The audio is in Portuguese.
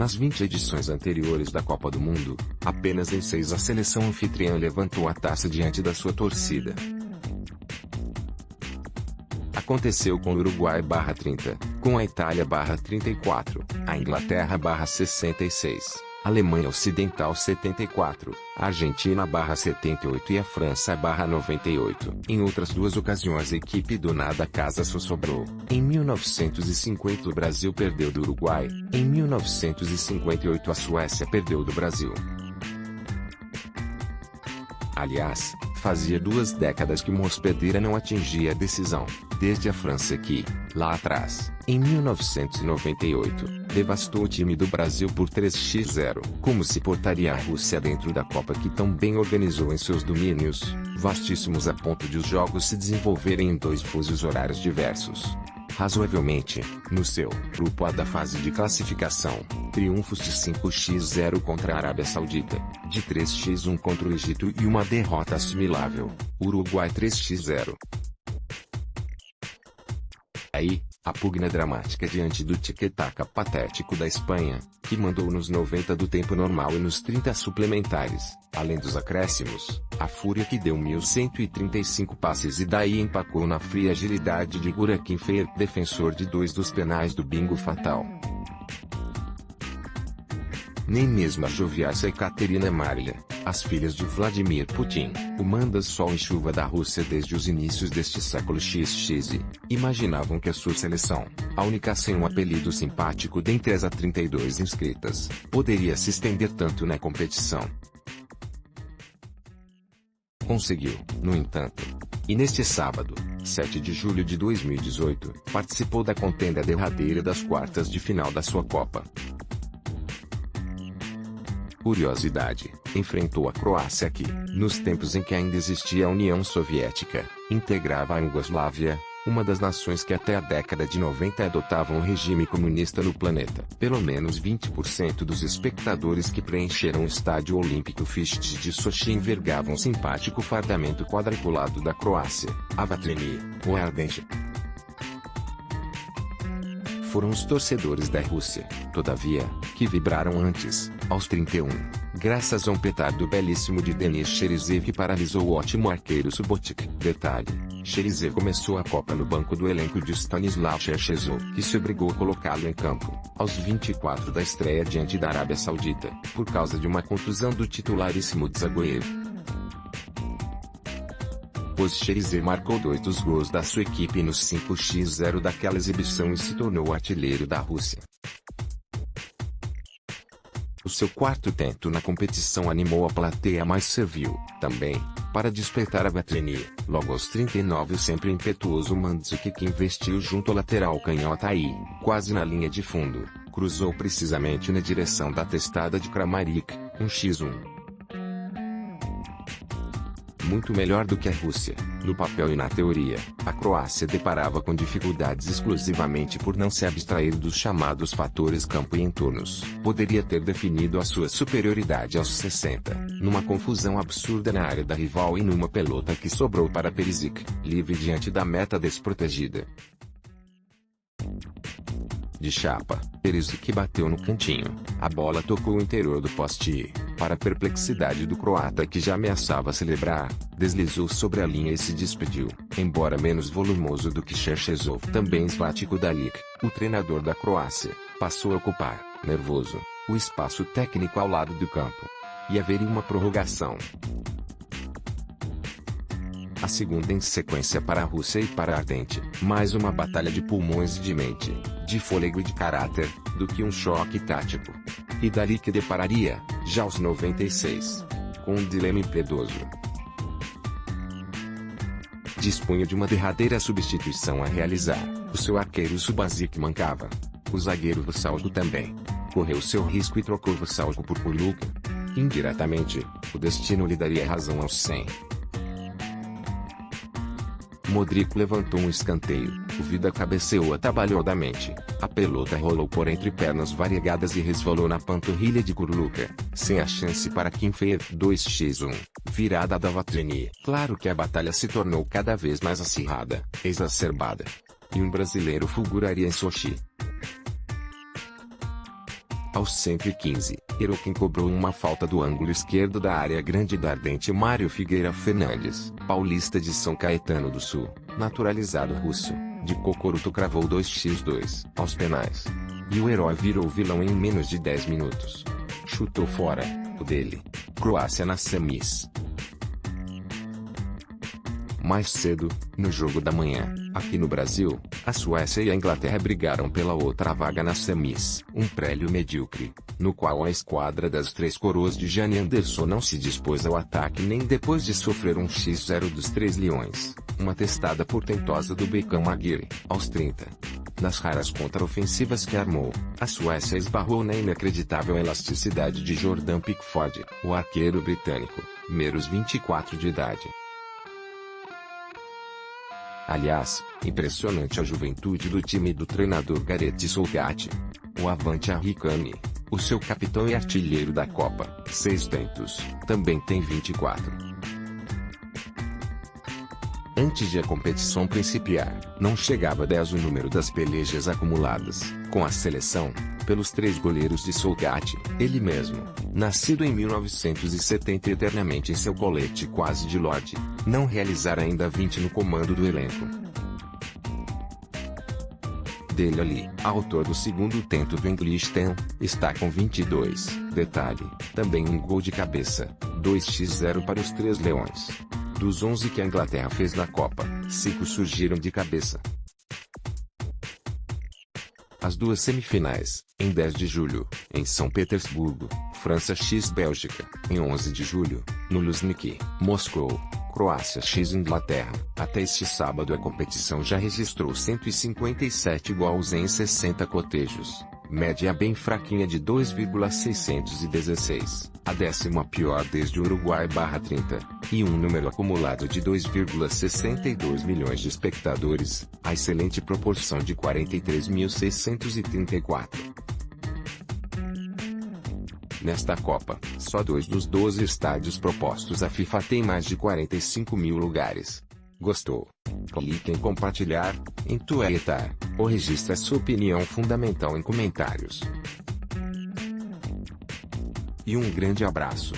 Nas 20 edições anteriores da Copa do Mundo, apenas em 6 a seleção anfitriã levantou a taça diante da sua torcida. Aconteceu com o Uruguai /30, com a Itália /34, a Inglaterra /66, a Alemanha Ocidental 74, a Argentina /78 e a França /98. Em outras 2 ocasiões a equipe dona da casa só sobrou. Em 1950 o Brasil perdeu do Uruguai, em 1958 a Suécia perdeu do Brasil. Aliás, fazia 2 décadas que uma hospedeira não atingia a decisão, desde a França que, lá atrás, em 1998, devastou o time do Brasil por 3-0. Como se portaria a Rússia dentro da Copa que tão bem organizou em seus domínios, vastíssimos a ponto de os jogos se desenvolverem em 2 fusos horários diversos? Razoavelmente, no seu grupo A da fase de classificação, triunfos de 5-0 contra a Arábia Saudita, de 3-1 contra o Egito e uma derrota assimilável, Uruguai 3-0. Aí, a pugna dramática diante do tic-tac patético da Espanha, que mandou nos 90 do tempo normal e nos 30 suplementares, além dos acréscimos, a fúria que deu 1.135 passes e daí empacou na fria agilidade de Gurakin Fehr, defensor de 2 dos penais do bingo fatal. Nem mesmo a joviaça Ekaterina Maria, as filhas de Vladimir Putin, o manda-sol em chuva da Rússia desde os inícios deste século XX, imaginavam que a sua seleção, a única sem um apelido simpático dentre as 32 inscritas, poderia se estender tanto na competição. Conseguiu, no entanto. E neste sábado, 7 de julho de 2018, participou da contenda derradeira das quartas de final da sua Copa. Curiosidade, enfrentou a Croácia que, nos tempos em que ainda existia a União Soviética, integrava a Iugoslávia, uma das nações que até a década de 90 adotavam o regime comunista no planeta. Pelo menos 20% dos espectadores que preencheram o estádio olímpico Ficht de Sochi envergavam o simpático fardamento quadriculado da Croácia, a Vatreni, o Ardente. Foram os torcedores da Rússia, todavia, que vibraram antes, aos 31, graças a um petardo belíssimo de Denis Cherisev que paralisou o ótimo arqueiro Subotic. Detalhe: Cherisev começou a Copa no banco do elenco de Stanislav Cherchesov, que se obrigou a colocá-lo em campo, aos 24 da estreia diante da Arábia Saudita, por causa de uma contusão do titularíssimo Dzagoev. Pois Cherisev marcou 2 dos gols da sua equipe nos 5-0 daquela exibição e se tornou o artilheiro da Rússia. O seu 4º tento na competição animou a plateia, mas serviu, também, para despertar a Vatreni. Logo aos 39 o sempre impetuoso Mandzukic, que investiu junto ao lateral canhota e, quase na linha de fundo, cruzou precisamente na direção da testada de Kramaric, 1-1. Muito melhor do que a Rússia, no papel e na teoria, a Croácia deparava com dificuldades exclusivamente por não se abstrair dos chamados fatores campo e entornos. Poderia ter definido a sua superioridade aos 60, numa confusão absurda na área da rival e numa pelota que sobrou para Perisic, livre diante da meta desprotegida. De chapa, Perisic bateu no cantinho, a bola tocou o interior do poste e, para a perplexidade do croata que já ameaçava celebrar, deslizou sobre a linha e se despediu, embora menos volumoso do que Cherchesov. Também Zlatko Dalic, o treinador da Croácia, passou a ocupar, nervoso, o espaço técnico ao lado do campo. E haveria uma prorrogação. A segunda em sequência para a Rússia e para a Ardente, mais uma batalha de pulmões e de mente, de fôlego e de caráter, do que um choque tático. E Dalic depararia, já aos 96, com um dilema impiedoso. Dispunha de uma derradeira substituição a realizar, o seu arqueiro Subasic mancava. O zagueiro Vrsaljko também. Correu seu risco e trocou Vrsaljko por Kurluka. Indiretamente, o destino lhe daria razão aos 100. Modric levantou um escanteio, o Vida cabeceou atabalhadamente, a pelota rolou por entre pernas variegadas e resvalou na panturrilha de Kurluka, sem a chance para Fehr. 2-1, virada da Vatreni. Claro que a batalha se tornou cada vez mais acirrada, exacerbada. E um brasileiro fulguraria em Sochi. Aos 115, Eroquim cobrou uma falta do ângulo esquerdo da área grande da Ardente. Mário Figueira Fernandes, paulista de São Caetano do Sul, naturalizado russo, de Cocoruto, cravou 2x2 aos penais. E o herói virou vilão em menos de 10 minutos. Chutou fora o dele. Croácia nas semis. Mais cedo, no jogo da manhã, aqui no Brasil, a Suécia e a Inglaterra brigaram pela outra vaga nas semis. Um prélio medíocre, no qual a esquadra das Três Coroas de Gianni Anderson não se dispôs ao ataque nem depois de sofrer um x0 dos Três Leões, uma testada portentosa do Beckham Aguirre, aos 30. Nas raras contraofensivas que armou, a Suécia esbarrou na inacreditável elasticidade de Jordan Pickford, o arqueiro britânico, meros 24 de idade. Aliás, impressionante a juventude do time do treinador Gareth Southgate. O avante Harry Kane, o seu capitão e artilheiro da Copa, 600, também tem 24. Antes de a competição principiar, não chegava a 10 o número das pelejas acumuladas, com a seleção, pelos 3 goleiros de Southgate, ele mesmo, nascido em 1970 e eternamente em seu colete quase de lorde, não realizara ainda 20 no comando do elenco. Dele ali, autor do segundo tento do English 10, está com 22, detalhe, também um gol de cabeça, 2x0 para os Três Leões. Dos 11 que a Inglaterra fez na Copa, 5 surgiram de cabeça. As duas semifinais, em 10 de julho, em São Petersburgo, França x Bélgica, em 11 de julho, no Luzhniki, Moscou, Croácia x Inglaterra. Até este sábado a competição já registrou 157 gols em 60 cotejos, média bem fraquinha de 2,616, a 10ª pior desde o Uruguai/30, e um número acumulado de 2,62 milhões de espectadores, a excelente proporção de 43.634. Nesta Copa, só 2 dos 12 estádios propostos à FIFA têm mais de 45 mil lugares. Gostou? Clique em compartilhar, em Twitter, ou registre a sua opinião fundamental em comentários. E um grande abraço.